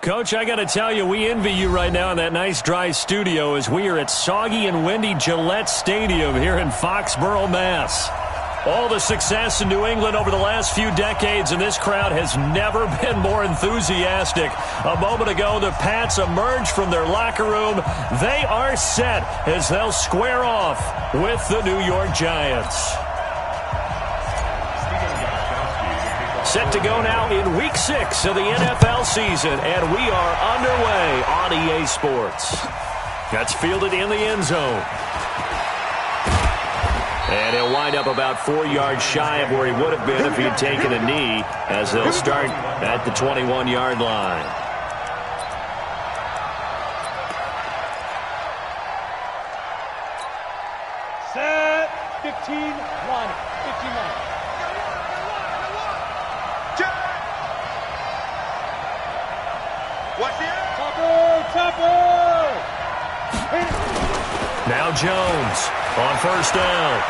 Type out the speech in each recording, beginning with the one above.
Coach, I got to tell you, we envy you right now in that nice dry studio as we are at soggy and windy Gillette Stadium here in Foxborough, Mass. All the success in New England over the last few decades, and this crowd has never been more enthusiastic. A moment ago, the Pats emerged from their locker room. They are set as they'll square off with the New York Giants. Set to go now in Week 6 of the NFL season, and we are underway on EA Sports. That's fielded in the end zone. And he'll wind up about 4 yards shy of where he would have been if he had taken a knee, as they'll start at the 21-yard line. Set, 15, 1, 15-1. Now Jones on first down.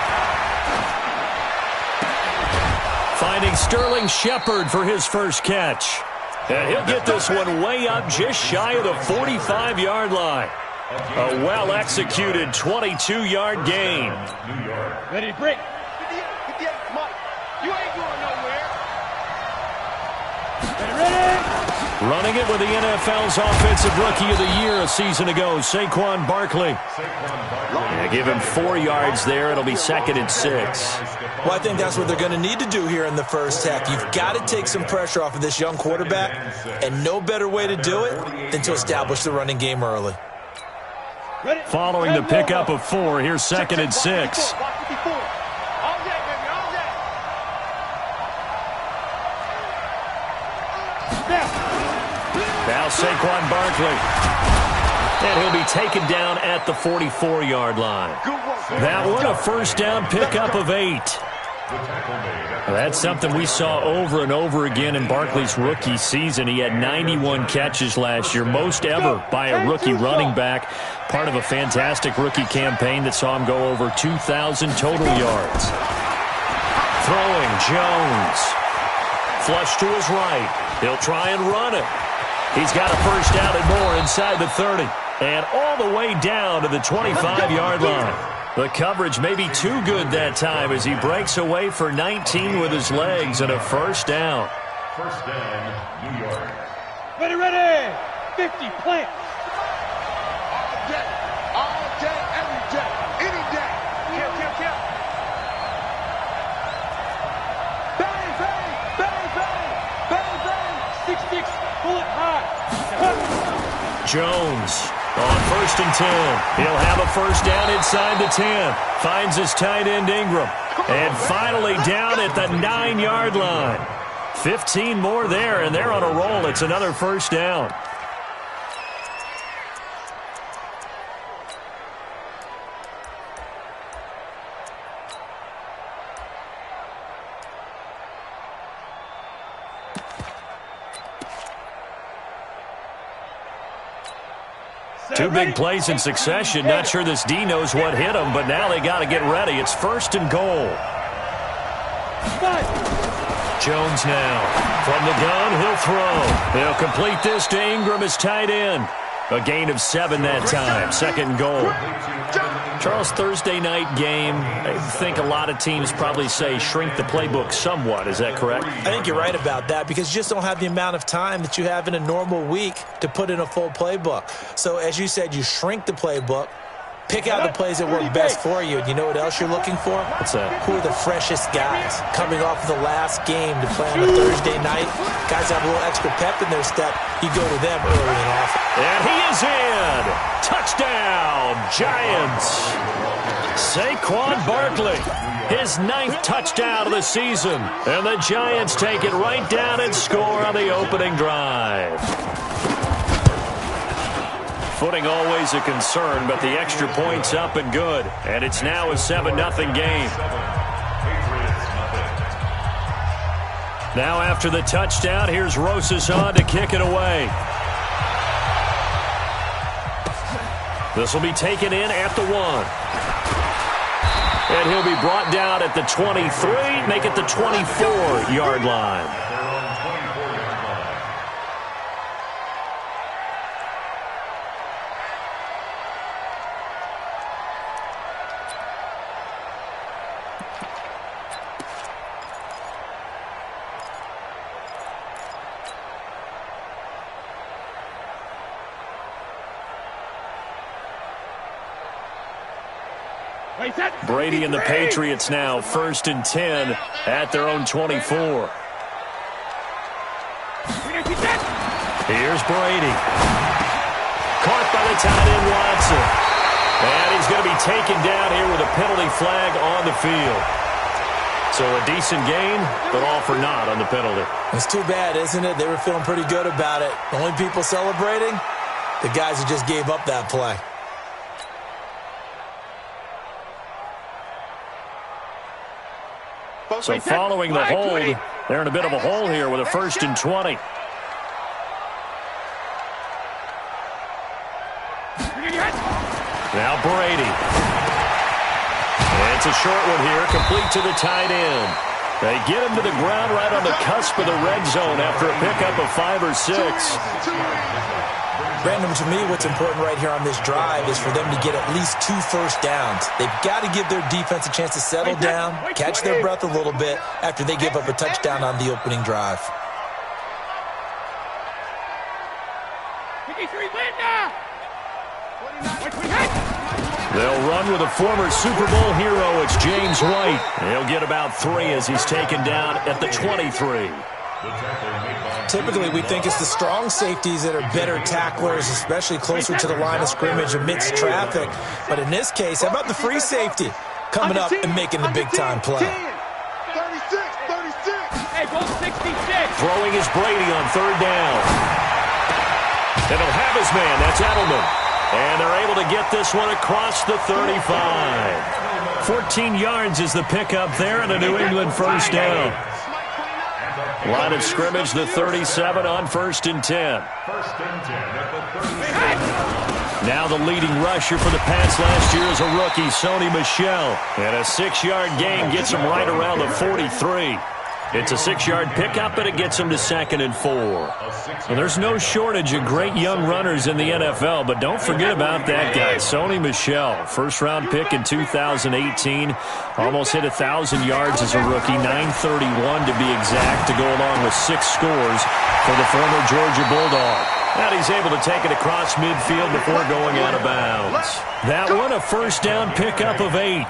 Finding Sterling Shepard for his first catch. And he'll get this one way up just shy of the 45-yard line. A well-executed 22-yard gain. Ready, break. 58, come on. You ain't going nowhere. Ready. Running it with the NFL's Offensive Rookie of the Year a season ago, Saquon Barkley. Yeah, give him 4 yards there. It'll be 2nd and 6. Well, I think that's what they're going to need to do here in the first half. You've got to take some pressure off of this young quarterback, and no better way to do it than to establish the running game early. Following the pickup of 4, here's 2nd and 6. Now Saquon Barkley. And he'll be taken down at the 44-yard line. That one a first down pickup of 8. That's something we saw over and over again in Barkley's rookie season. He had 91 catches last year, most ever by a rookie running back. Part of a fantastic rookie campaign that saw him go over 2,000 total yards. Throwing, Jones. Flush to his right. He'll try and run it. He's got a first down and more inside the 30. And all the way down to the 25-yard line. The coverage may be too good that time as he breaks away for 19 with his legs and a first down. First down, New York. Ready. 50, plant. All day, every day, any day. Kill. Bang, bang. 6, pull it high. Jones on 1st and 10. He'll have a first down inside the 10. Finds his tight end Ingram. And finally down at the 9-yard line. 15 more there, and they're on a roll. It's another first down. Two big plays in succession. Not sure this D knows what hit him, but now they got to get ready. It's 1st and goal. Jones now. From the gun, he'll throw. He'll complete this to Ingram as tight end. A gain of 7 that time. 2nd and goal. Charles, Thursday night game, I think a lot of teams probably say shrink the playbook somewhat. Is that correct? I think you're right about that because you just don't have the amount of time that you have in a normal week to put in a full playbook. So as you said, you shrink the playbook, pick out the plays that work best for you. And you know what else you're looking for? What's that? Who are the freshest guys coming off of the last game to play on a Thursday night? Guys have a little extra pep in their step. You go to them early and often. And he is in. Touchdown, Giants. Saquon Barkley, his 9th touchdown of the season. And the Giants take it right down and score on the opening drive. Footing always a concern, but the extra point's up and good. And it's now a 7-0 game. Now after the touchdown, here's Rosas on to kick it away. This will be taken in at the 1. And he'll be brought down at the 23, make it the 24-yard line. Brady and the Patriots now 1st and 10 at their own 24. Here's Brady. Caught by the tight end Watson. And he's going to be taken down here with a penalty flag on the field. So a decent gain, but all for naught on the penalty. It's too bad, isn't it? They were feeling pretty good about it. The only people celebrating, the guys who just gave up that play. So following the hold, they're in a bit of a hole here with a 1st and 20. Now Brady. And it's a short one here, complete to the tight end. They get him to the ground right on the cusp of the red zone after a pickup of 5 or 6. Brandon, to me, what's important right here on this drive is for them to get at least 2 first downs. They've got to give their defense a chance to settle down, catch their breath a little bit after they give up a touchdown on the opening drive. They'll run with a former Super Bowl hero. It's James White. He'll get about 3 as he's taken down at the 23. Typically, we think it's the strong safeties that are better tacklers, especially closer to the line of scrimmage amidst traffic. But in this case, how about the free safety coming up and making the big-time play? 36. Hey, go 66. Throwing is Brady on 3rd down. And he'll have his man. That's Edelman. And they're able to get this one across the 35. 14 yards is the pickup there and a New England 1st down. Line of scrimmage, the 37 on 1st and 10. Now the leading rusher for the Pats last year is a rookie, Sony Michel. And a 6-yard gain gets him right around the 43. It's a 6-yard pickup, and it gets him to 2nd and 4. Well, there's no shortage of great young runners in the NFL, but don't forget about that guy, Sony Michel. 1st-round pick in 2018. Almost hit 1,000 yards as a rookie, 931 to be exact, to go along with 6 scores for the former Georgia Bulldog. And he's able to take it across midfield before going out of bounds. That one, a 1st down pickup of 8.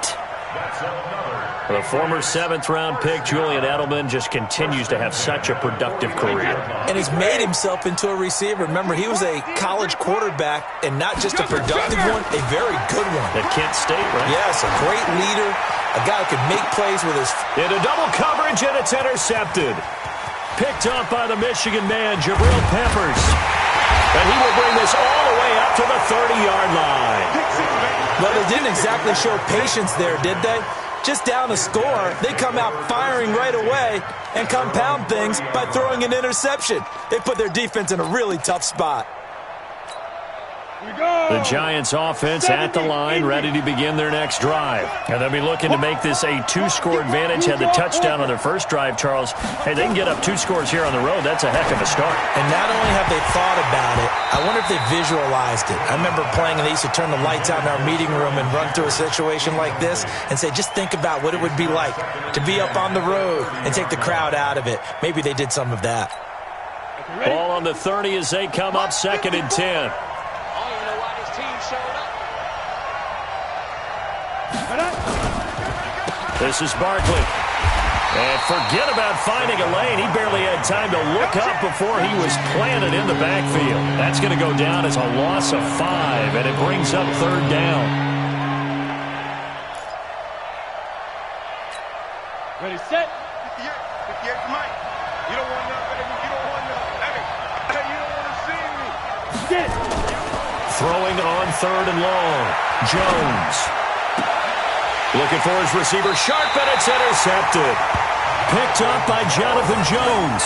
The former 7th-round pick, Julian Edelman, just continues to have such a productive career. And he's made himself into a receiver. Remember, he was a college quarterback, and not just a productive one, a very good one. At Kent State, right? Yes, a great leader, a guy who can make plays with his... Into double coverage, and it's intercepted. Picked up by the Michigan man, Jabril Peppers. And he will bring this all the way up to the 30-yard line. Well, they didn't exactly show patience there, did they? Just down a score, they come out firing right away and compound things by throwing an interception. They put their defense in a really tough spot. The Giants offense at the line, ready to begin their next drive. And they'll be looking to make this a 2-score advantage. Had the touchdown on their first drive, Charles. Hey, they can get up 2 scores here on the road. That's a heck of a start. And not only have they thought about it, I wonder if they visualized it. I remember playing, and they used to turn the lights out in our meeting room and run through a situation like this and say, just think about what it would be like to be up on the road and take the crowd out of it. Maybe they did some of that. Ball on the 30 as they come up 2nd and 10. This is Barkley. And forget about finding a lane. He barely had time to look up before he was planted in the backfield. That's going to go down as a loss of 5, and it brings up 3rd down. Ready, set. 58, Mike. You don't want nothing, baby. You don't want nothing. Hey, you don't want to see me. Get it. Throwing on 3rd and long. Jones. Looking for his receiver, sharp, and it's intercepted. Picked up by Jonathan Jones.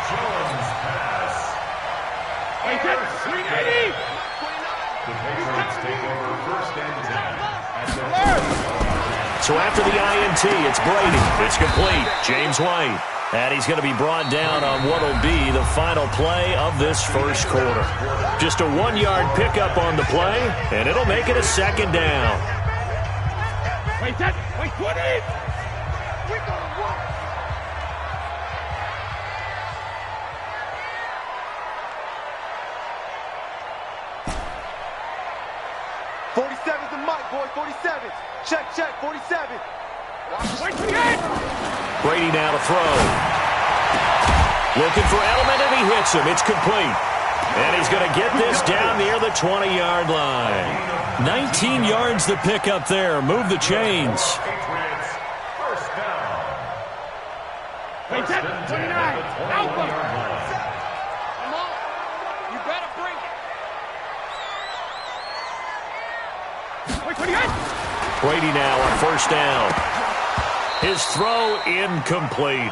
Jones pass. Hey, get it. 380. The Patriots take over 1st and 10. So after the INT, it's Brady. It's complete. James White. And he's going to be brought down on what will be the final play of this 1st quarter. Just a 1-yard pickup on the play, and it'll make it a 2nd down. Wait, that. Wait, 20. We're going to work. '47's the mic. boy, 47. Check, 47. Brady now to throw. Looking for Edelman, and he hits him. It's complete. And he's going to get this down near the 20-yard line. 19 yards to pick up there. Move the chains. First down. 29. Alpha. Come on. You better bring it. Brady now on first down. His throw incomplete.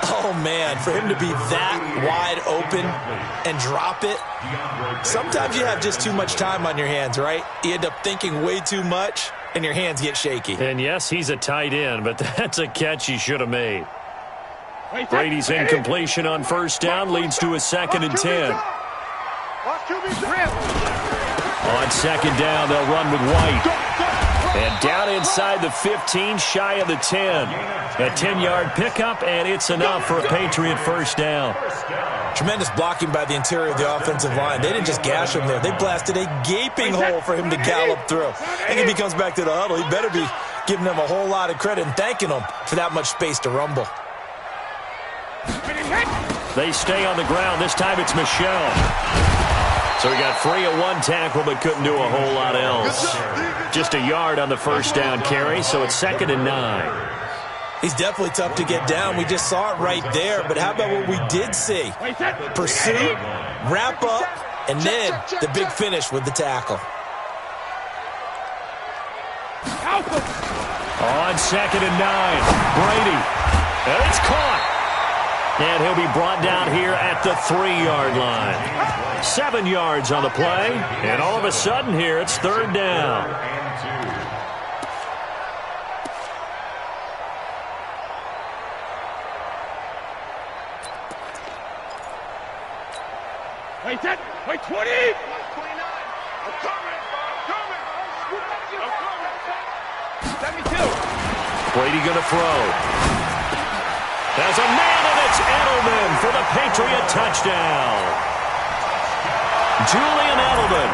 Oh, man, for him to be that wide open and drop it, sometimes you have just too much time on your hands, right? You end up thinking way too much, and your hands get shaky. And, yes, he's a tight end, but that's a catch he should have made. Brady's incompletion on first down leads to a 2nd and 10. On second down, they'll run with White. And down inside the 15, shy of the 10. A 10-yard pickup, and it's enough for a Patriot first down. Tremendous blocking by the interior of the offensive line. They didn't just gash him there. They blasted a gaping hole for him to gallop through. And if he comes back to the huddle, he better be giving them a whole lot of credit and thanking them for that much space to rumble. They stay on the ground. This time it's Michel. So he got free of one tackle but couldn't do a whole lot else. Just a yard on the first down carry, so it's 2nd and 9. He's definitely tough to get down. We just saw it right there, but how about what we did see? Pursuit, wrap up, and then the big finish with the tackle. On 2nd and 9, Brady. And it's caught. And he'll be brought down here at the 3-yard line. 7 yards on the play, and all of a sudden here it's 3rd down. Wait, 20. I'm coming. Let me do. Brady going to throw. There's a man, and it's Edelman for the Patriot touchdown. Julian Edelman,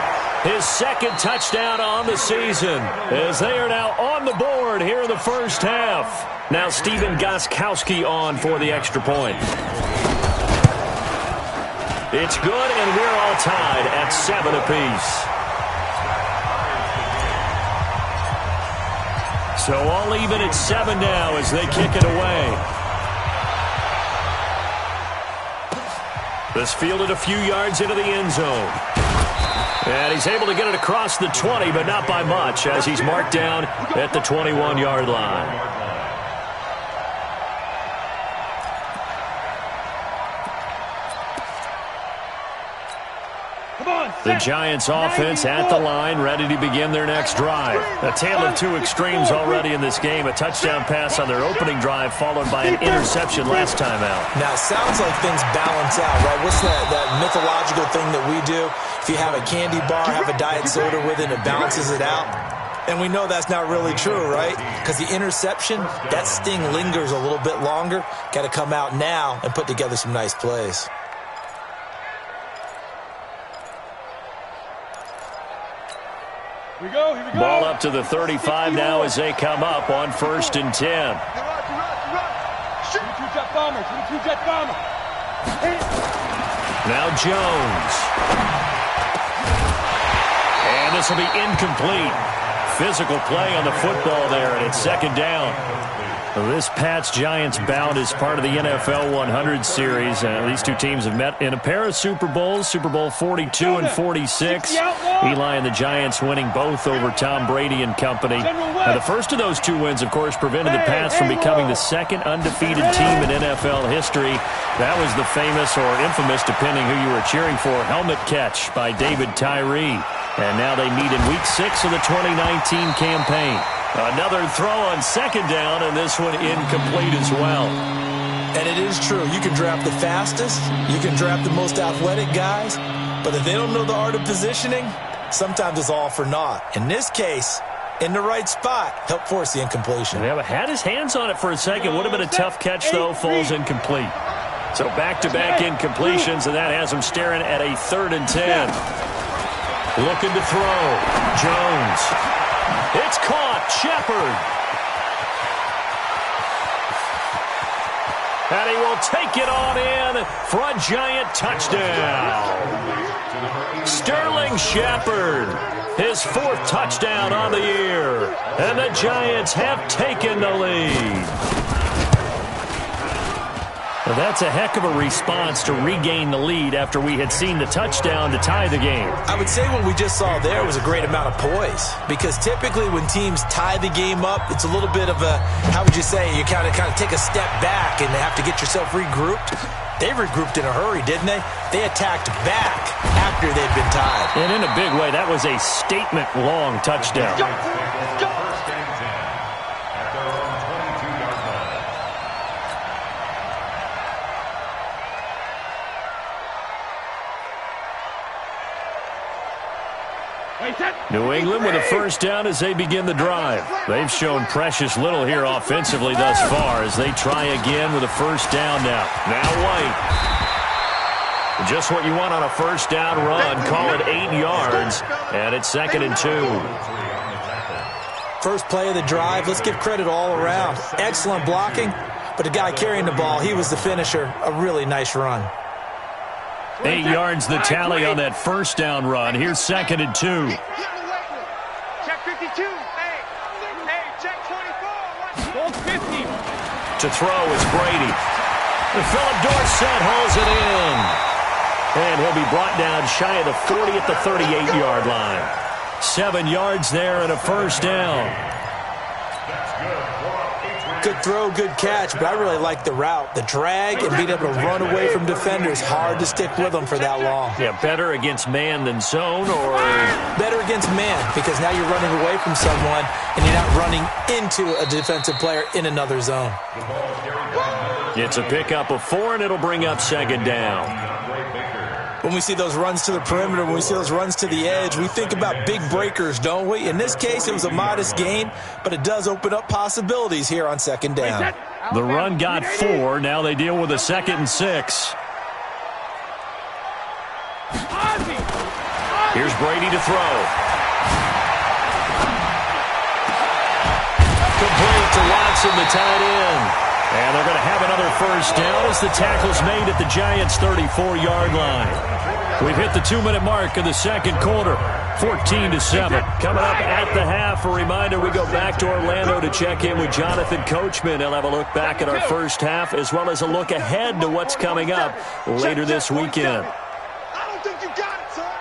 his 2nd touchdown on the season, as they are now on the board here in the first half. Now Stephen Gostkowski on for the extra point. It's good, and we're all tied at 7 apiece. So all even at 7 now as they kick it away. This fielded a few yards into the end zone. And he's able to get it across the 20, but not by much, as he's marked down at the 21-yard line. The Giants offense at the line, ready to begin their next drive. A tale of two extremes already in this game. A touchdown pass on their opening drive, followed by an interception last time out. Now, it sounds like things balance out, right? What's that mythological thing that we do? If you have a candy bar, have a diet soda with it, it balances it out. And we know that's not really true, right? Because the interception, that sting lingers a little bit longer. Got to come out now and put together some nice plays. Here we go. Ball up to the 35 now as they come up on 1st and 10. Two-jet bomber. Now Jones. And this will be incomplete. Physical play on the football there, and it's 2nd down. This Pats-Giants bout is part of the NFL 100 series. These two teams have met in a pair of Super Bowls, Super Bowl 42 and 46. Eli and the Giants winning both over Tom Brady and company. Now, the first of those 2 wins, of course, prevented the Pats from becoming the 2nd undefeated team in NFL history. That was the famous or infamous, depending who you were cheering for, helmet catch by David Tyree. And now they meet in Week 6 of the 2019 campaign. Another throw on 2nd down, and this one incomplete as well. And it is true. You can draft the fastest. You can draft the most athletic guys. But if they don't know the art of positioning, sometimes it's all for naught. In this case, in the right spot, helped force the incompletion. Yeah, but had his hands on it for a second. Would have been a tough catch, though. Falls incomplete. So back-to-back incompletions, and that has him staring at a 3rd and 10. Looking to throw. Jones. It's caught. Shepard. And he will take it on in for a Giant touchdown. Sterling Shepard, his 4th touchdown on the year. And the Giants have taken the lead. Well, that's a heck of a response to regain the lead after we had seen the touchdown to tie the game. I would say what we just saw there was a great amount of poise, because typically when teams tie the game up, it's a little bit of a, how would you say, you kind of take a step back and have to get yourself regrouped. They regrouped in a hurry, didn't they? They attacked back after they'd been tied. And in a big way, that was a statement-long touchdown. Go! New England with a first down as they begin the drive. They've shown precious little here offensively thus far as they try again with a first down now. Now White. Just what you want on a first down run. Call it 8 yards, and it's 2nd and 2. First play of the drive, let's give credit all around. Excellent blocking, but the guy carrying the ball, he was the finisher. A really nice run. 8 yards the tally on that first down run. Here's 2nd and 2. Check 52. Hey, check 24. Hold 50. To throw is Brady. And Philip Dorsett hauls it in. And he'll be brought down shy of the 40 at the 38-yard line. 7 yards there and a first down. Good throw, good catch, but I really like the route. The drag and being able to run away from defenders, hard to stick with them for that long. Yeah, better against man than zone, or? Better against man, because now you're running away from someone and you're not running into a defensive player in another zone. It's a pickup of 4, and it'll bring up 2nd down. When we see those runs to the perimeter, when we see those runs to the edge, we think about big breakers, don't we? In this case, it was a modest gain, but it does open up possibilities here on 2nd down. The run got 4. Now they deal with a 2nd and 6. Here's Brady to throw. Complete to Watson, the tight end. And they're going to have another first down as the tackle's made at the Giants' 34-yard line. We've hit the 2-minute mark of the second quarter, 14-7. Coming up at the half, a reminder, we go back to Orlando to check in with Jonathan Coachman. He'll have a look back at our first half as well as a look ahead to what's coming up later this weekend. I don't think you got it, son.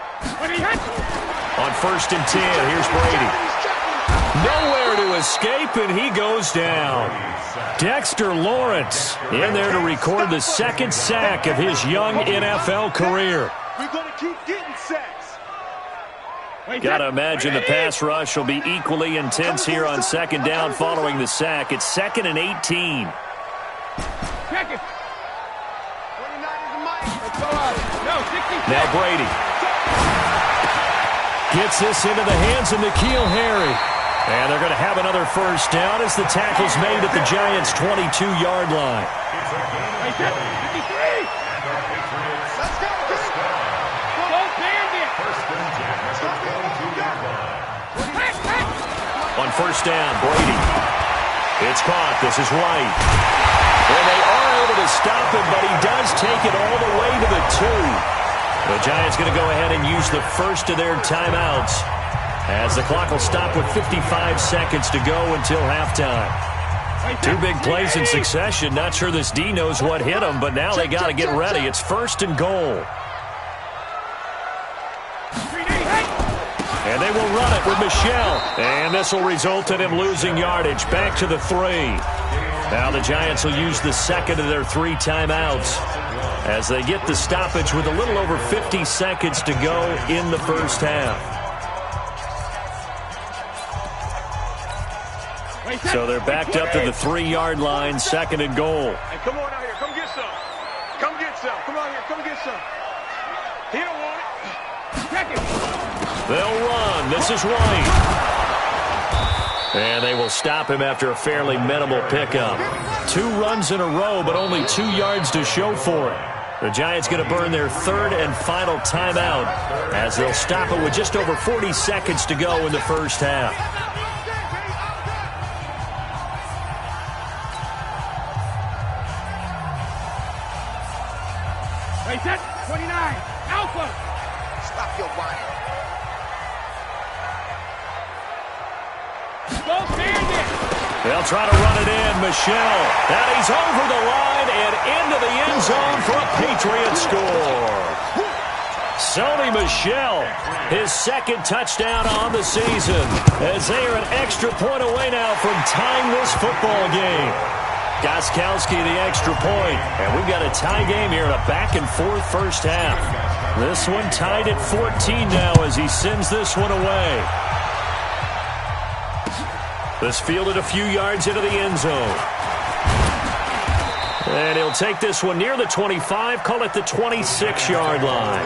On 1st and 10, here's Brady. Nowhere to escape, and he goes down. Dexter Lawrence in there to record the 2nd sack of his young NFL career. We're going to keep getting sacks. Got to imagine the pass rush will be equally intense here on 2nd down following the sack. It's 2nd and 18. Check it. 29 is the mic. No, 66. Now Brady gets this into the hands of N'Keal Harry. And they're going to have another first down as the tackle's made at the Giants' 22-yard line. 53. Let's go. Go Bandit. On first down, Brady. It's caught. This is White. And they are able to stop him, but he does take it all the way to the 2. The Giants going to go ahead and use the first of their timeouts, as the clock will stop with 55 seconds to go until halftime. 2 big plays in succession. Not sure this D knows what hit him, but now they got to get ready. It's 1st and goal. And they will run it with Michel. And this will result in him losing yardage. Back to the 3. Now the Giants will use the 2nd of their 3 timeouts as they get the stoppage with a little over 50 seconds to go in the first half. So they're backed up to the 3-yard line, 2nd and goal. Hey, come on out here. Come get some. Come get some. Come on here. Come get some. He don't want it. They'll run. This is White. And they will stop him after a fairly minimal pickup. 2 runs in a row, but only 2 yards to show for it. The Giants going to burn their third and final timeout as they'll stop it with just over 40 seconds to go in the first half. Right, set. 29. Alpha. Stop your whining. Go Bandit. They'll try to run it in. Michel. And he's over the line and into the end zone for a Patriot score. Sony Michel, his second touchdown on the season, as they are an extra point away now from tying this football game. Gostkowski the extra point, and we've got a tie game here in a back-and-forth first half. This one tied at 14 now as he sends this one away. This fielded a few yards into the end zone. And he'll take this one near the 25, call it the 26-yard line.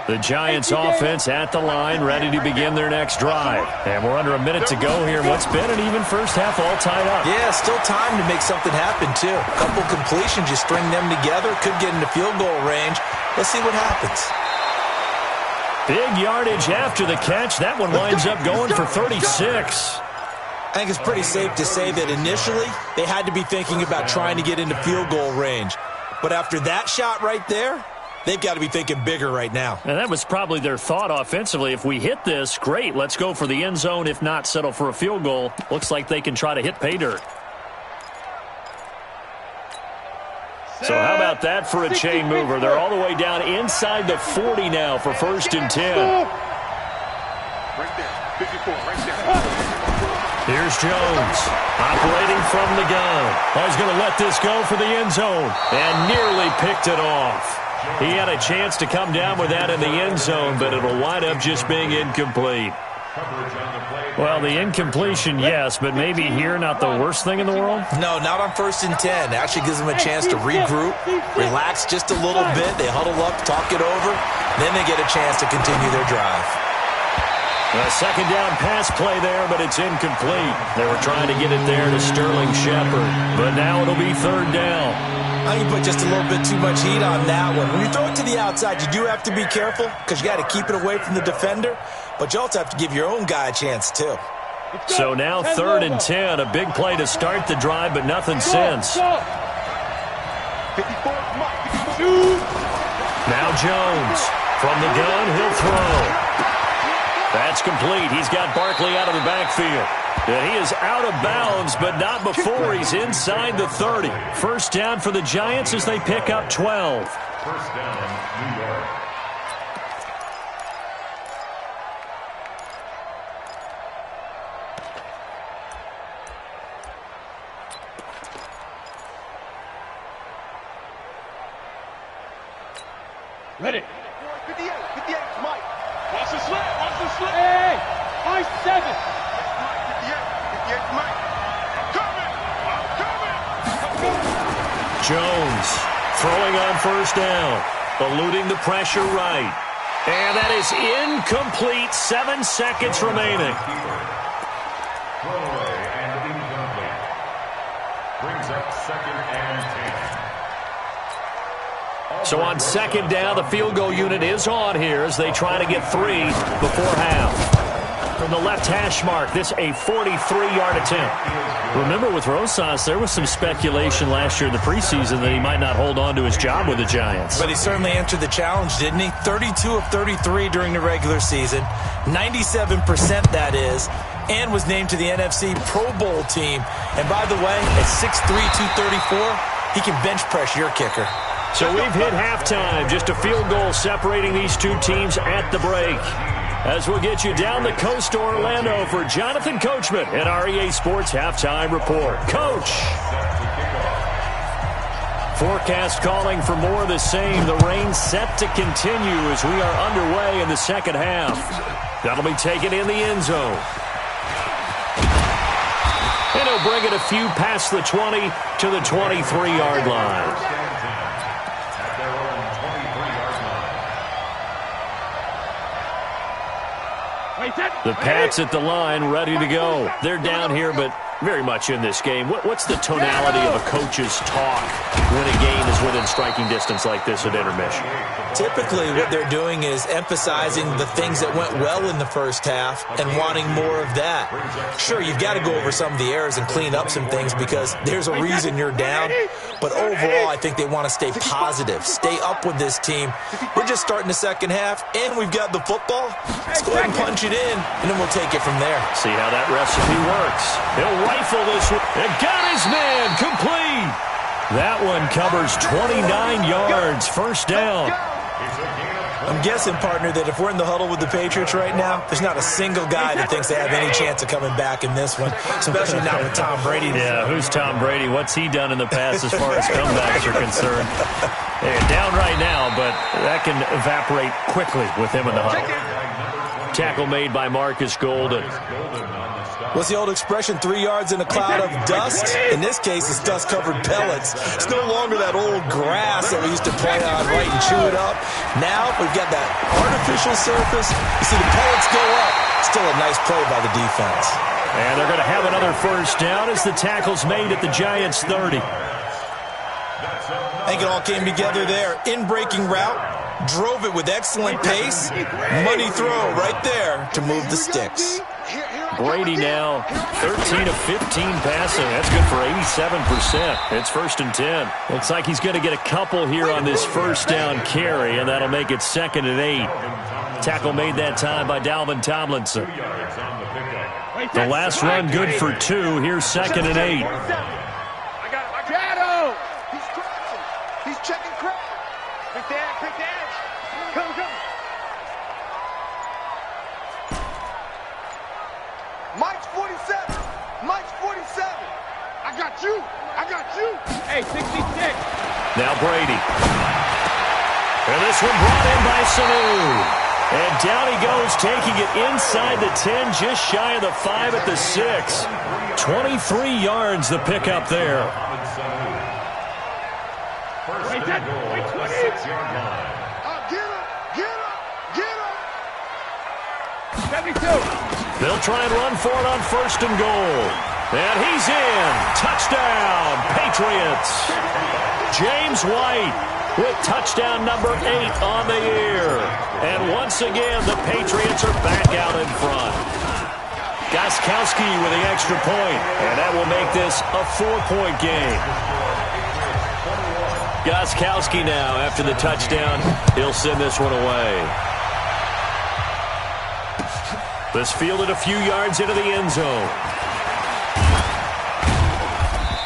The Giants offense at the line, ready to begin their next drive. And we're under a minute to go here. What's been an even first half all tied up. Yeah, still time to make something happen, too. A couple completions, you string them together, could get into field goal range. Let's see what happens. Big yardage after the catch. That one winds up going for 36. I think it's pretty safe to say that initially they had to be thinking about trying to get into field goal range. But after that shot right there, they've got to be thinking bigger right now. And that was probably their thought offensively. If we hit this, great. Let's go for the end zone. If not, settle for a field goal. Looks like they can try to hit pay dirt. So how about that for a chain mover? They're all the way down inside the 40 now for 1st and 10. Right there. 54, right there. Here's Jones, operating from the gun. Oh, he's going to let this go for the end zone, and nearly picked it off. He had a chance to come down with that in the end zone, but it'll wind up just being incomplete. Well, the incompletion, yes, but maybe here not the worst thing in the world? No, not on 1st and 10. Actually gives them a chance to regroup, relax just a little bit. They huddle up, talk it over, then they get a chance to continue their drive. A second down pass play there, but it's incomplete. They were trying to get it there to Sterling Shepard, but now it'll be 3rd down. I think you put just a little bit too much heat on that one. When you throw it to the outside, you do have to be careful because you got to keep it away from the defender, but you also have to give your own guy a chance too. So now 3rd and 10, a big play to start the drive, but nothing since. 54, Now Jones, from the gun, he'll throw. That's complete. He's got Barkley out of the backfield. And he is out of bounds, but not before he's inside the 30. 1st down for the Giants as they pick up 12. 1st down, New York. Ready. 58, 58, Mike. Watch the slip. Watch the slip. Hey, high 7. 58, Mike. I'm coming. Jones throwing on 1st down, eluding the pressure right. And that is incomplete. 7 seconds remaining. Throwaway and incomplete. Brings up 2nd and 10. So on 2nd down, the field goal unit is on here as they try to get 3 before half. From the left hash mark, this a 43-yard attempt. Remember with Rosas, there was some speculation last year in the preseason that he might not hold on to his job with the Giants. But he certainly answered the challenge, didn't he? 32 of 33 during the regular season, 97% that is, and was named to the NFC Pro Bowl team. And by the way, at 6'3", 234, he can bench press your kicker. So we've hit halftime. Just a field goal separating these two teams at the break. As we'll get you down the coast to Orlando for Jonathan Coachman and our EA Sports Halftime Report. Coach! Forecast calling for more of the same. The rain set to continue as we are underway in the second half. That'll be taken in the end zone. And he'll bring it a few past the 20 to the 23-yard line. The Pats at the line, ready to go. They're down here, but very much in this game. What's the tonality of a coach's talk when a game is within striking distance like this at intermission? Typically, what they're doing is emphasizing the things that went well in the first half and wanting more of that. Sure, you've got to go over some of the errors and clean up some things because there's a reason you're down. But overall, I think they want to stay positive, stay up with this team. We're just starting the second half, and we've got the football. Let's go ahead and punch it in, and then we'll take it from there. See how that recipe works. He'll rifle this one. And got his man complete. That one covers 29 yards. First down. I'm guessing, partner, that if we're in the huddle with the Patriots right now, there's not a single guy that thinks they have any chance of coming back in this one, especially not with Tom Brady. Yeah, who's Tom Brady? What's he done in the past as far as comebacks are concerned? They're down right now, but that can evaporate quickly with him in the huddle. Tackle made by Marcus Golden. What's the old expression, 3 yards in a cloud of dust? In this case, it's dust-covered pellets. It's no longer that old grass that we used to play on, right, and chew it up. Now we've got that artificial surface. You see the pellets go up. Still a nice play by the defense. And they're going to have another first down as the tackle's made at the Giants' 30. I think it all came together there. In-breaking route, drove it with excellent pace. Money throw right there to move the sticks. Brady now 13 of 15 passing. That's good for 87%. It's 1st and 10. Looks like he's going to get a couple here on this first down carry, and that'll make it 2nd and 8. Tackle made that time by Dalvin Tomlinson. The last run good for 2. Here's 2nd and 8. He's crossing. He's checking crowd. Pick the edge. Pick the edge. Come. Mike's 47. Mike's 47. I got you. Hey, 66. Now Brady. And this one brought in by Sanu. And down he goes, taking it inside the 10, just shy of the 5 at the 6. 23 yards the pickup there. Wait, 20. Get him. 72. They'll try and run for it on 1st and goal. And he's in. Touchdown, Patriots. James White with touchdown number 8 on the year. And once again, the Patriots are back out in front. Gostkowski with the extra point, and that will make this a 4-point game. Gostkowski now, after the touchdown, he'll send this one away. This fielded a few yards into the end zone.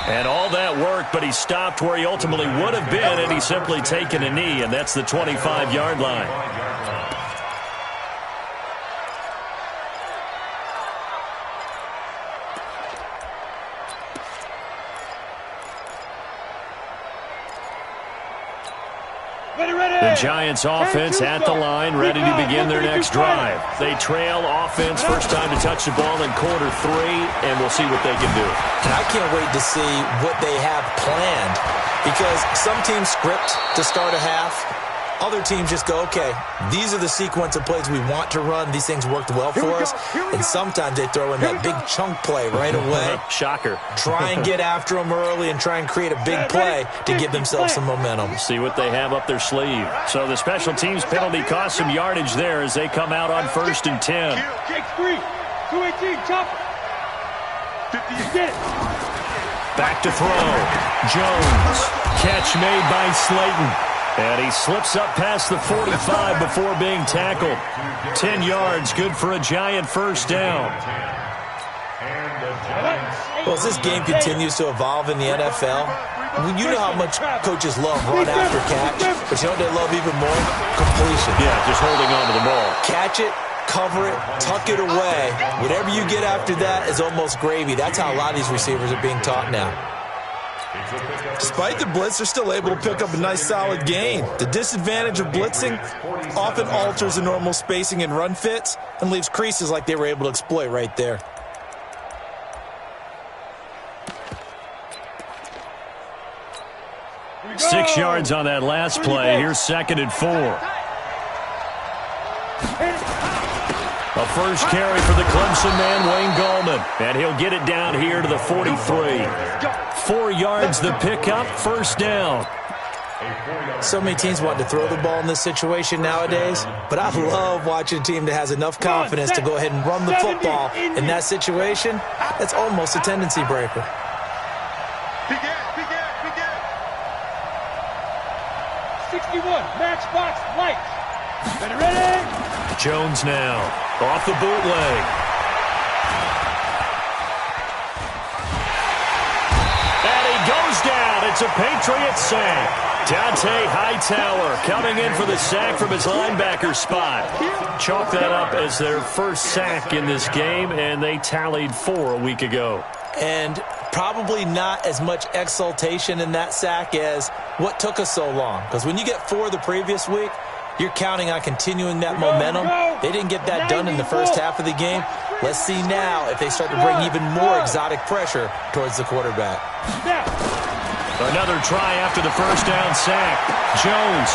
And all that worked, but he stopped where he ultimately would have been, and he's simply taken a knee, and that's the 25-yard line. The Giants offense at the line, ready to begin their next drive. They trail offense, first time to touch the ball in quarter 3, and we'll see what they can do. And I can't wait to see what they have planned, because some teams script to start a half. Other teams just go, okay, these are the sequence of plays we want to run. These things worked well for us. And sometimes they throw in that big chunk play right away. Shocker. Try and get after them early and try and create a big play to give themselves some momentum. See what they have up their sleeve. So the special teams penalty cost some yardage there as they come out on 1st and 10. Jake 3. 218. Chop. 50. Back to throw. Jones. Catch made by Slayton. And he slips up past the 45 before being tackled. 10 yards, good for a Giant first down. Well, as this game continues to evolve in the NFL, you know how much coaches love run after catch, but you know what they love even more? Completion. Yeah, just holding on to the ball. Catch it, cover it, tuck it away. Whatever you get after that is almost gravy. That's how a lot of these receivers are being taught now. Despite the blitz, they're still able to pick up a nice solid gain. The disadvantage of blitzing often alters the normal spacing and run fits and leaves creases like they were able to exploit right there. Go. 6 yards on that last play. Here's 2nd and 4. A first carry for the Clemson man, Wayne Gallman. And he'll get it down here to the 43. 4 yards the pickup, first down. So many teams want to throw the ball in this situation nowadays, but I love watching a team that has enough confidence to go ahead and run the football in that situation. That's almost a tendency breaker. 61, matchbox lights. Ready? Jones now, off the bootleg. And he goes down. It's a Patriots sack. Dante Hightower coming in for the sack from his linebacker spot. Chalk that up as their first sack in this game, and they tallied 4 a week ago. And probably not as much exultation in that sack as what took us so long. Because when you get 4 the previous week, you're counting on continuing that momentum. They didn't get that done in the first half of the game. Let's see now if they start to bring even more exotic pressure towards the quarterback. Another try after the first down sack. Jones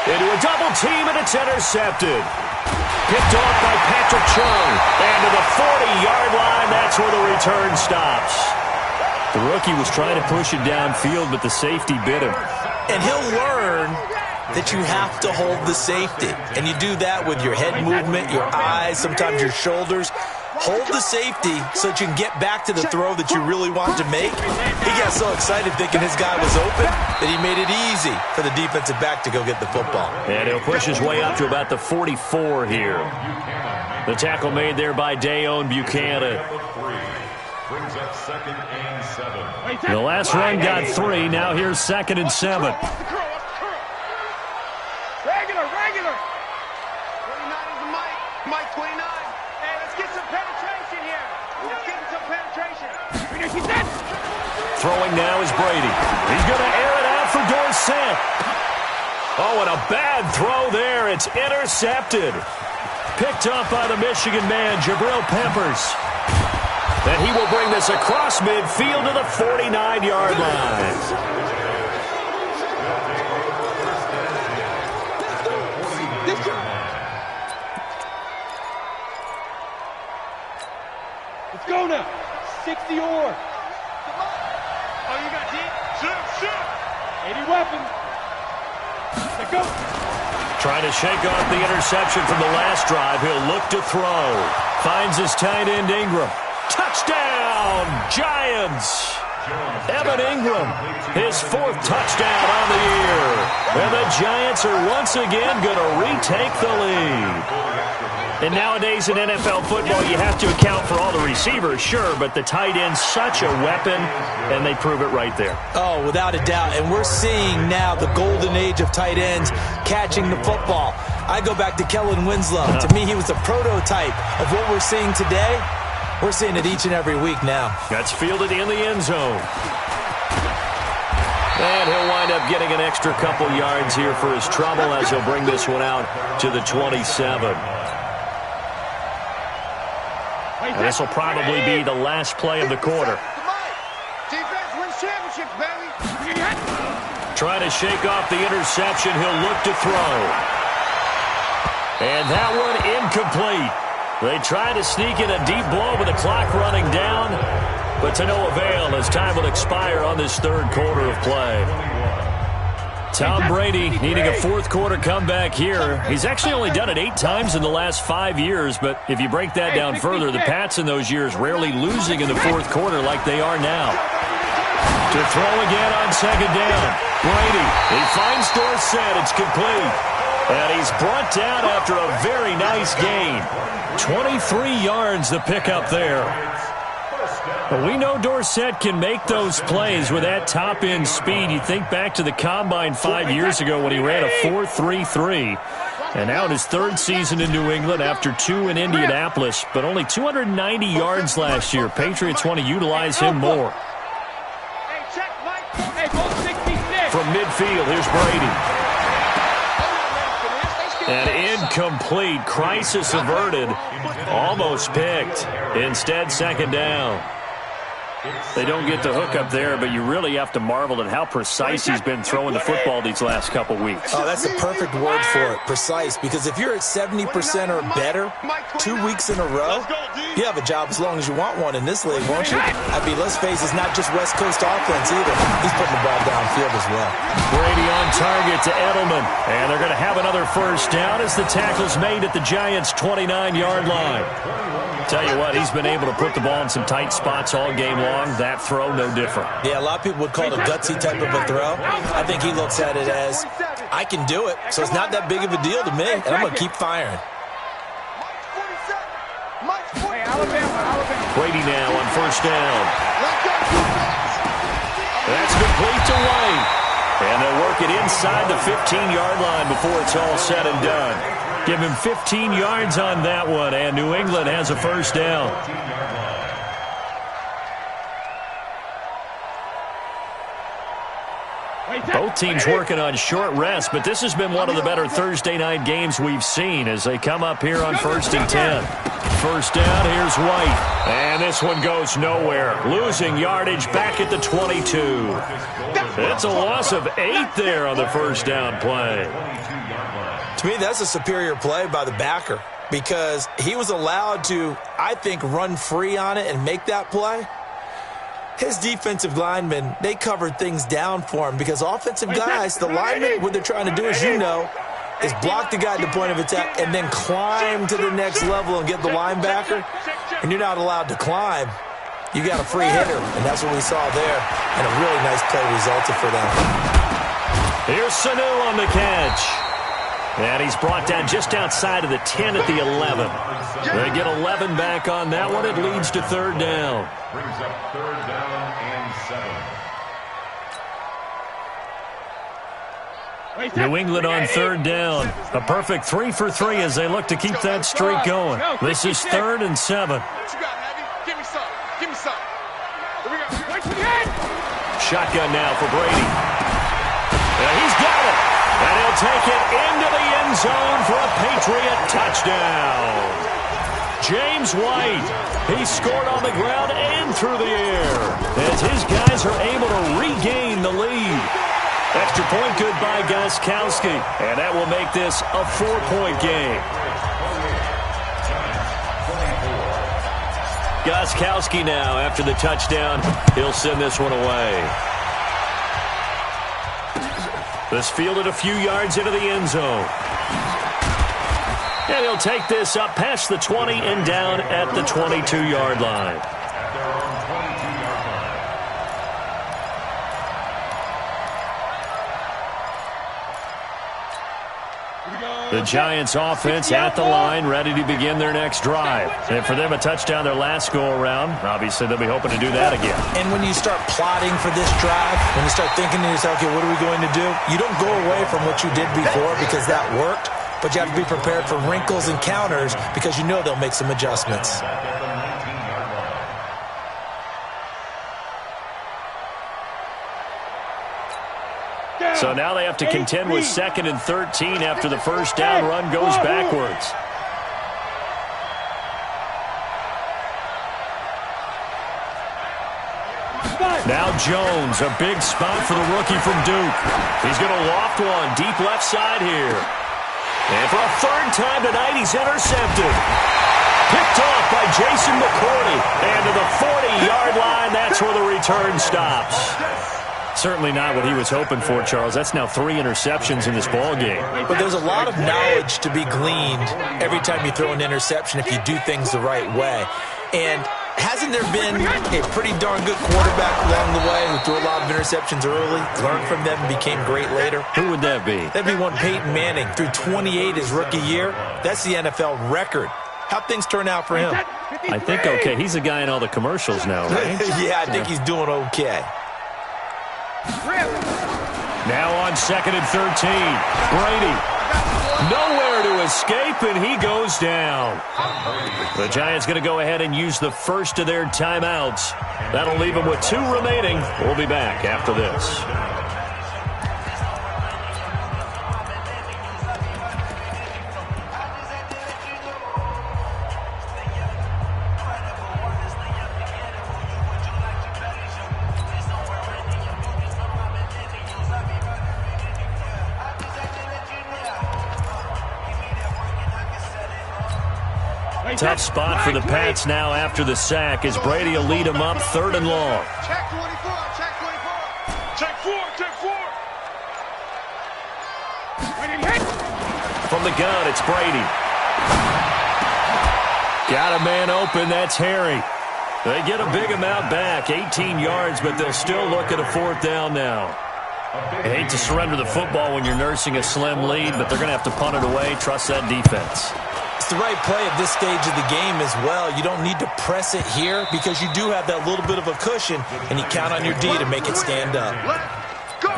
into a double team, and it's intercepted. Picked off by Patrick Chung. And to the 40-yard line, that's where the return stops. The rookie was trying to push it downfield, but the safety bit him. And he'll learn that you have to hold the safety. And you do that with your head movement, your eyes, sometimes your shoulders. Hold the safety so that you can get back to the throw that you really want to make. He got so excited thinking his guy was open that he made it easy for the defensive back to go get the football. And he'll push his way up to about the 44 here. The tackle made there by Dayon Buchanan. Brings up 2nd and 7. The last run got 3. Now here's 2nd and 7. Regular. 29 is the mic. Mike 29. Hey, let's get some penetration here. Let's get some penetration. Throwing now is Brady. He's going to air it out for Dorsett. Oh, and a bad throw there. It's intercepted. Picked up by the Michigan man, Jabril Peppers. And he will bring this across midfield to the 49-yard line. Let's go now. 60 or. Oh, you got deep? Shoot. 80 weapons. Let's go. Trying to shake off the interception from the last drive. He'll look to throw. Finds his tight end Ingram. Touchdown, Giants! Evan Ingram, his 4th touchdown on the year. And the Giants are once again going to retake the lead. And nowadays in NFL football, you have to account for all the receivers, sure, but the tight end's such a weapon, and they prove it right there. Oh, without a doubt. And we're seeing now the golden age of tight ends catching the football. I go back to Kellen Winslow. To me, he was a prototype of what we're seeing today. We're seeing it each and every week now. That's fielded in the end zone. And he'll wind up getting an extra couple yards here for his trouble as he'll bring this one out to the 27. And this will probably be the last play of the quarter. Defense wins championships, baby. Trying to shake off the interception. He'll look to throw. And that one incomplete. They try to sneak in a deep blow with the clock running down, but to no avail as time will expire on this 3rd quarter of play. Tom Brady needing a 4th quarter comeback here. He's actually only done it 8 times in the last 5 years, but if you break that down further, the Pats in those years rarely losing in the 4th quarter like they are now. To throw again on 2nd down. Brady, he finds Dorsett. It's complete. And he's brought down after a very nice gain. 23 yards the pickup there. But we know Dorsett can make those plays with that top-end speed. You think back to the Combine 5 years ago when he ran a 4.33. And now in his 3rd season in New England after 2 in Indianapolis, but only 290 yards last year. Patriots want to utilize him more. From midfield, here's Brady. And incomplete. Crisis averted. Almost picked. Instead, 2nd down. They don't get the hook up there, but you really have to marvel at how precise he's been throwing the football these last couple weeks. Oh, that's the perfect word for it, precise, because if you're at 70% or better 2 weeks in a row, you have a job as long as you want one in this league, won't you? I mean, let's face it, it's not just West Coast offense either. He's putting the ball downfield as well. Brady on target to Edelman, and they're going to have another first down as the tackle's made at the Giants' 29-yard line. Tell you what, he's been able to put the ball in some tight spots all game long. That throw, no different. Yeah, a lot of people would call it a gutsy type of a throw. I think he looks at it as, I can do it, so it's not that big of a deal to me, and I'm going to keep firing. Brady now on first down. That's complete to White. And they'll work it inside the 15-yard line before it's all said and done. Give him 15 yards on that one, and New England has a first down. Both teams working on short rest, but this has been one of the better Thursday night games we've seen as they come up here on 1st and 10. First down, here's White. And this one goes nowhere. Losing yardage back at the 22. It's a loss of 8 there on the first down play. To me, that's a superior play by the backer because he was allowed to, I think, run free on it and make that play. His defensive linemen, they covered things down for him because offensive guys, the linemen, what they're trying to do, as you know, is block the guy at the point of attack and then climb to the next level and get the linebacker. And you're not allowed to climb. You got a free hitter, and that's what we saw there. And a really nice play resulted for them. Here's Sanu on the catch. And he's brought down just outside of the 10 at the 11. They get 11 back on that one. It leads to third down. Brings up third down and 7. New England on third down. A perfect 3 for 3 as they look to keep that streak going. This is 3rd and 7. What you got, Heavy? Give me some. Give me some. Here we go. Shotgun now for Brady. And he's got it. And he'll take it into the end zone for a Patriot touchdown. James White, he scored on the ground and through the air as his guys are able to regain the lead. Extra point good by Gostkowski, and that will make this a 4-point game. Gostkowski now after the touchdown. He'll send this one away. This fielded a few yards into the end zone. And he'll take this up past the 20 and down at the 22-yard line. The Giants offense at the line, ready to begin their next drive. And for them, a touchdown their last go-around. Obviously, they'll be hoping to do that again. And when you start plotting for this drive, when you start thinking to yourself, okay, what are we going to do? You don't go away from what you did before because that worked, but you have to be prepared for wrinkles and counters because you know they'll make some adjustments. So now they have to contend with 2nd and 13 after the first down run goes backwards. Now Jones, a big spot for the rookie from Duke. He's going to loft one deep left side here. And for a 3rd time tonight, he's intercepted. Picked off by Jason McCourty. And to the 40-yard line, that's where the return stops. Certainly not what he was hoping for, Charles. That's now 3 interceptions in this ball game. But there's a lot of knowledge to be gleaned every time you throw an interception if you do things the right way. And hasn't there been a pretty darn good quarterback along the way who threw a lot of interceptions early, learned from them, and became great later? Who would that be? That'd be one Peyton Manning. Threw 28 his rookie year. That's the NFL record. How'd things turn out for him? I think okay. He's a guy in all the commercials now, right? Yeah, I think he's doing okay. Now on 2nd and 13. Brady. Nowhere to escape, and he goes down. The Giants going to go ahead and use the first of their timeouts. That'll leave them with 2 remaining. We'll be back after this. Tough spot for the Pats now after the sack as Brady will lead them up 3rd and long. Check 24, check 24. Check 4, check 4. From the gun, it's Brady. Got a man open, that's Harry. They get a big amount back, 18 yards, but they'll still look at a 4th down now. I hate to surrender the football when you're nursing a slim lead, but they're going to have to punt it away, trust that defense. It's the right play at this stage of the game as well. You don't need to press it here because you do have that little bit of a cushion, and you count on your D to make it stand up. Let's go.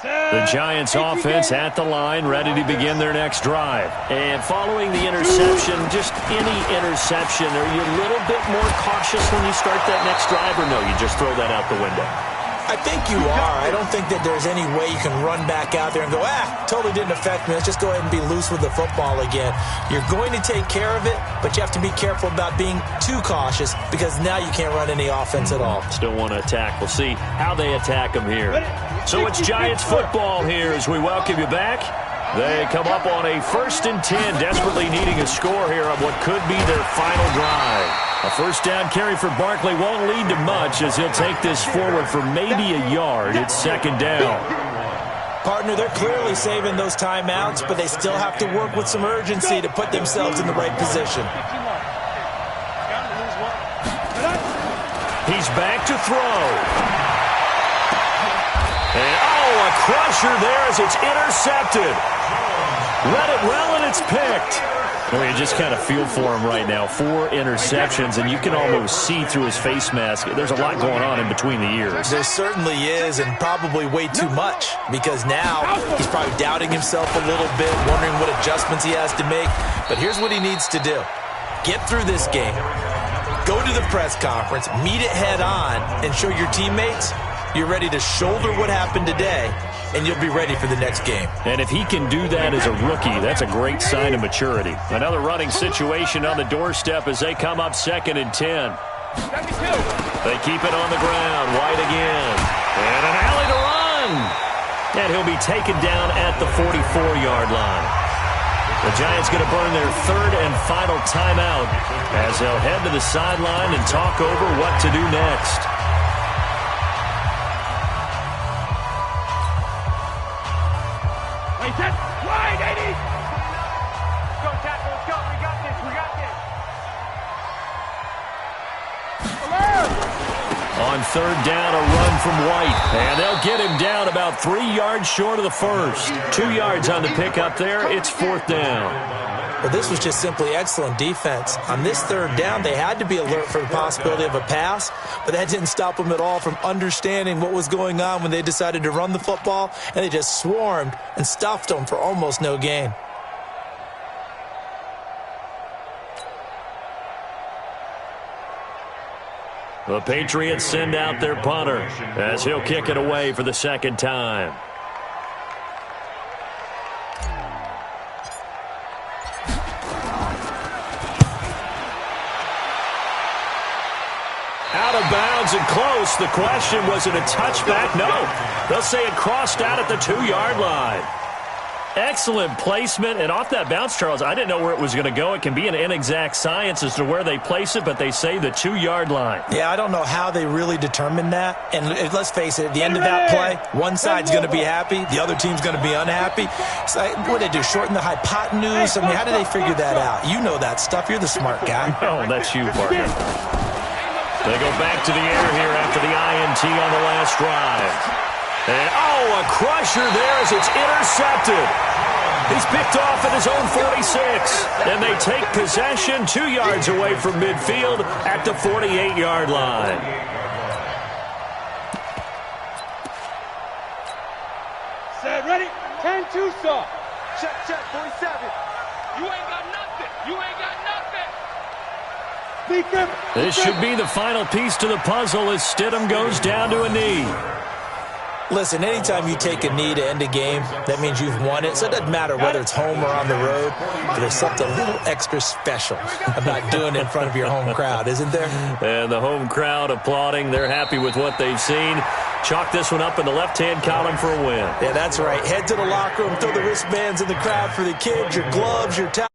The Giants offense at the line, ready to begin their next drive. And following the interception, just any interception, are you a little bit more cautious when you start that next drive, or no, you just throw that out the window? I think you are. I don't think that there's any way you can run back out there and go, totally didn't affect me. Let's just go ahead and be loose with the football again. You're going to take care of it, but you have to be careful about being too cautious because now you can't run any offense at all. Still want to attack. We'll see how they attack them here. So it's Giants football here as we welcome you back. They come up on a 1st and 10, desperately needing a score here on what could be their final drive. A 1st down carry for Barkley won't lead to much as he'll take this forward for maybe a yard. It's 2nd down. Partner, they're clearly saving those timeouts, but they still have to work with some urgency to put themselves in the right position. He's back to throw. And, a crusher there as it's intercepted. Read it well, and it's picked. Well, you just kind of feel for him right now. 4 interceptions, and you can almost see through his face mask. There's a lot going on in between the ears. There certainly is, and probably way too much, because now he's probably doubting himself a little bit, wondering what adjustments he has to make. But here's what he needs to do. Get through this game. Go to the press conference, meet it head on, and show your teammates you're ready to shoulder what happened today, and you'll be ready for the next game. And if he can do that as a rookie, that's a great sign of maturity. Another running situation on the doorstep as they come up 2nd and 10. They keep it on the ground. White again. And an alley to run. And he'll be taken down at the 44-yard line. The Giants going to burn their 3rd and final timeout as they'll head to the sideline and talk over what to do next. Wide, 80! Go, tackle, let's go. We got this, we got this. On 3rd down, a run from White. And they'll get him down about 3 yards short of the first. 2 yards on the pickup there. It's 4th down. Well, this was just simply excellent defense. On this 3rd down, they had to be alert for the possibility of a pass, but that didn't stop them at all from understanding what was going on when they decided to run the football, and they just swarmed and stuffed them for almost no gain. The Patriots send out their punter as he'll kick it away for the 2nd time. Out of bounds and close. The question, was it a touchback? No. They'll say it crossed out at the 2-yard line. Excellent placement, and off that bounce, Charles, I didn't know where it was going to go. It can be an inexact science as to where they place it, but they say the 2-yard line. Yeah, I don't know how they really determined that. And let's face it, at the end of that play, one side's going to be happy, the other team's going to be unhappy. So what did they do, shorten the hypotenuse? I mean, how did they figure that out? You know that stuff. You're the smart guy. No, that's you, partner. They go back to the air here after the INT on the last drive. And, a crusher there as it's intercepted. He's picked off at his own 46. And they take possession 2 yards away from midfield at the 48-yard line. Set, ready? 10-2, saw. Check, 47. You ain't got nothing. You ain't got nothing. This should be the final piece to the puzzle as Stidham goes down to a knee. Listen, anytime you take a knee to end a game, that means you've won it. So it doesn't matter whether it's home or on the road, but there's something a little extra special about doing it in front of your home crowd, isn't there? And the home crowd applauding. They're happy with what they've seen. Chalk this one up in the left-hand column for a win. Yeah, that's right. Head to the locker room, throw the wristbands in the crowd for the kids, your gloves, your towels.